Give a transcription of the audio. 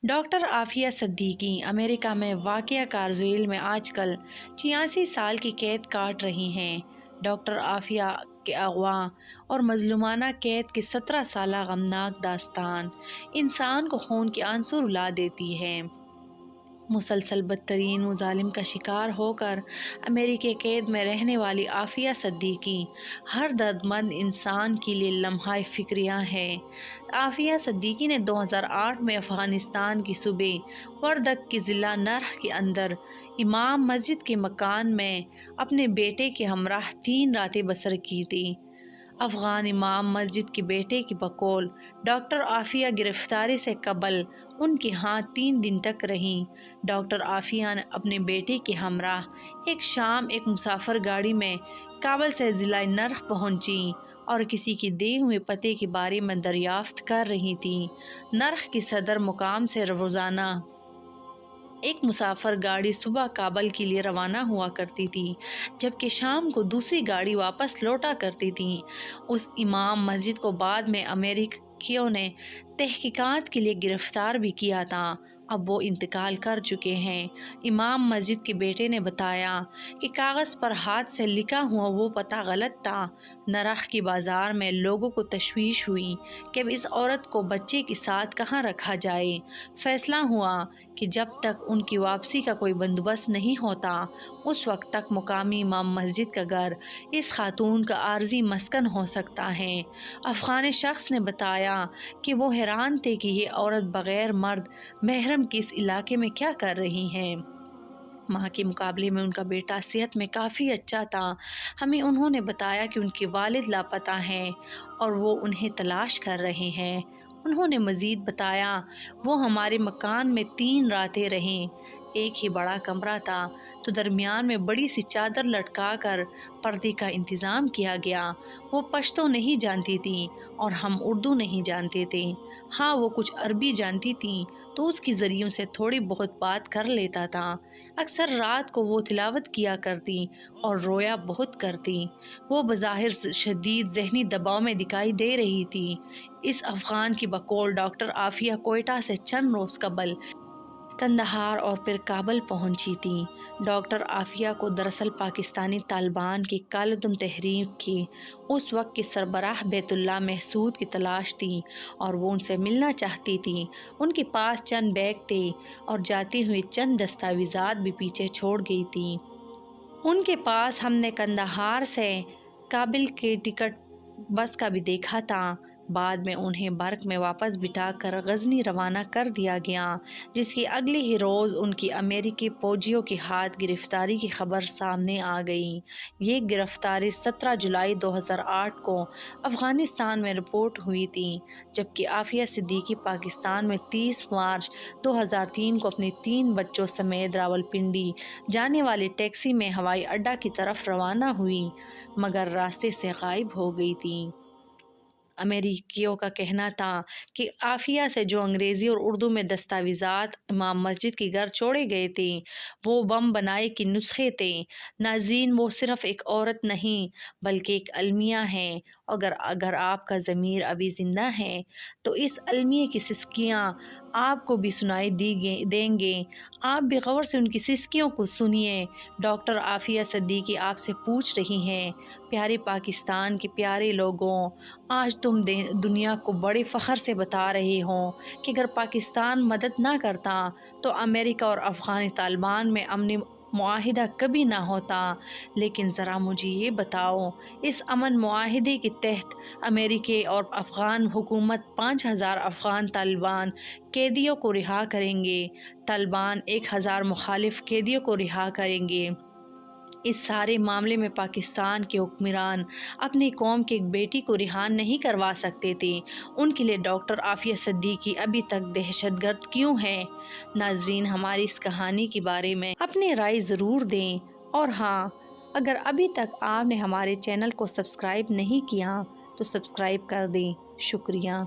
Doctor Aafia Siddiqui امریکہ میں واقع کارزویل میں آج کل 86 سال کی قید کاٹ رہی ہیں۔ ڈاکٹر عافیہ کے اغوا اور مظلومانہ قید کی 17 سالہ غمناک داستان انسان کو خون کے آنسو رلا دیتی ہے۔ مسلسل بدترین مظالم کا شکار ہو کر امریکی قید میں رہنے والی عافیہ صدیقی ہر دردمند انسان کے لیے لمحہ فکریہ ہے۔ عافیہ صدیقی نے 2008 میں افغانستان کی صوبے وردک کے ضلع نرخ کے اندر امام مسجد کے مکان میں اپنے بیٹے کے ہمراہ 3 راتیں بسر کی تھیں۔ افغان امام مسجد کے بیٹے کی بقول ڈاکٹر عافیہ گرفتاری سے قبل ان کے ہاں 3 دن تک رہیں۔ ڈاکٹر عافیہ نے اپنے بیٹے کے ہمراہ ایک شام ایک مسافر گاڑی میں کابل سے ضلع نرخ پہنچی اور کسی کے دیے ہوئے پتے کے بارے میں دریافت کر رہی تھیں۔ نرخ کی صدر مقام سے روزانہ ایک مسافر گاڑی صبح کابل کے لیے روانہ ہوا کرتی تھی، جبکہ شام کو دوسری گاڑی واپس لوٹا کرتی تھی۔ اس امام مسجد کو بعد میں امریکیوں نے تحقیقات کے لیے گرفتار بھی کیا تھا۔ اب وہ انتقال کر چکے ہیں۔ امام مسجد کے بیٹے نے بتایا کہ کاغذ پر ہاتھ سے لکھا ہوا وہ پتہ غلط تھا۔ نرخ کی بازار میں لوگوں کو تشویش ہوئی کہ اب اس عورت کو بچے کے ساتھ کہاں رکھا جائے۔ فیصلہ ہوا کہ جب تک ان کی واپسی کا کوئی بندوبست نہیں ہوتا، اس وقت تک مقامی امام مسجد کا گھر اس خاتون کا عارضی مسکن ہو سکتا ہے۔ افغان شخص نے بتایا کہ وہ حیران تھے کہ یہ عورت بغیر مرد محرم کے اس علاقے میں کیا کر رہی ہے۔ ماں کے مقابلے میں ان کا بیٹا صحت میں کافی اچھا تھا۔ ہمیں انہوں نے بتایا کہ ان کے والد لاپتہ ہیں اور وہ انہیں تلاش کر رہے ہیں۔ انہوں نے مزید بتایا وہ ہمارے مکان میں 3 راتیں رہیں۔ ایک ہی بڑا کمرہ تھا تو درمیان میں بڑی سی چادر لٹکا کر پردے کا انتظام کیا گیا۔ وہ پشتو نہیں جانتی تھی اور ہم اردو نہیں جانتے تھے۔ ہاں وہ کچھ عربی جانتی تھی تو اس کے ذریعوں سے تھوڑی بہت بات کر لیتا تھا۔ اکثر رات کو وہ تلاوت کیا کرتی اور رویا بہت کرتی۔ وہ بظاہر شدید ذہنی دباؤ میں دکھائی دے رہی تھی۔ اس افغان کی بقول ڈاکٹر عافیہ کوئٹہ سے چند روز قبل قندھار اور پھر کابل پہنچی تھی۔ ڈاکٹر عافیہ کو دراصل پاکستانی طالبان کی کالہ دم تحریک کے اس وقت کے سربراہ بیت اللہ محسود کی تلاش تھی اور وہ ان سے ملنا چاہتی تھی۔ ان کے پاس چند بیگ تھے اور جاتے ہوئے چند دستاویزات بھی پیچھے چھوڑ گئی تھی۔ ان کے پاس ہم نے قندھار سے کابل کے ٹکٹ بس کا بھی دیکھا تھا۔ بعد میں انہیں برق میں واپس بٹھا کر غزنی روانہ کر دیا گیا، جس کے اگلے ہی روز ان کی امریکی فوجیوں کے ہاتھ گرفتاری کی خبر سامنے آ گئی۔ یہ گرفتاری 17 جولائی 2008 کو افغانستان میں رپورٹ ہوئی تھی، جبکہ عافیہ صدیقی پاکستان میں 30 مارچ 2003 کو اپنے 3 بچوں سمیت راولپنڈی جانے والی ٹیکسی میں ہوائی اڈہ کی طرف روانہ ہوئی، مگر راستے سے غائب ہو گئی تھی۔ امریکیوں کا کہنا تھا کہ عافیہ سے جو انگریزی اور اردو میں دستاویزات امام مسجد کے گھر چھوڑے گئے تھے وہ بم بنائی کے نسخے تھے۔ ناظرین، وہ صرف ایک عورت نہیں بلکہ ایک المیہ ہے۔ اگر آپ کا ضمیر ابھی زندہ ہے تو اس المیہ کی سسکیاں آپ کو بھی سنائی دیں گے۔ آپ بھی غور سے ان کی سسکیوں کو سنیے۔ ڈاکٹر عافیہ صدیقی آپ سے پوچھ رہی ہیں، پیارے پاکستان کے پیارے لوگوں، آج تم دنیا کو بڑے فخر سے بتا رہے ہو کہ اگر پاکستان مدد نہ کرتا تو امریکہ اور افغان طالبان میں امن معاہدہ کبھی نہ ہوتا۔ لیکن ذرا مجھے یہ بتاؤ، اس امن معاہدے کے تحت امریکی اور افغان حکومت 5000 افغان طالبان قیدیوں کو رہا کریں گے، طالبان 1000 مخالف قیدیوں کو رہا کریں گے۔ اس سارے معاملے میں پاکستان کے حکمران اپنی قوم کی ایک بیٹی کو رہا نہیں کروا سکتے تھے۔ ان کے لیے ڈاکٹر عافیہ صدیقی ابھی تک دہشت گرد کیوں ہے؟ ناظرین، ہماری اس کہانی کے بارے میں اپنی رائے ضرور دیں، اور ہاں، اگر ابھی تک آپ نے ہمارے چینل کو سبسکرائب نہیں کیا تو سبسکرائب کر دیں۔ شکریہ۔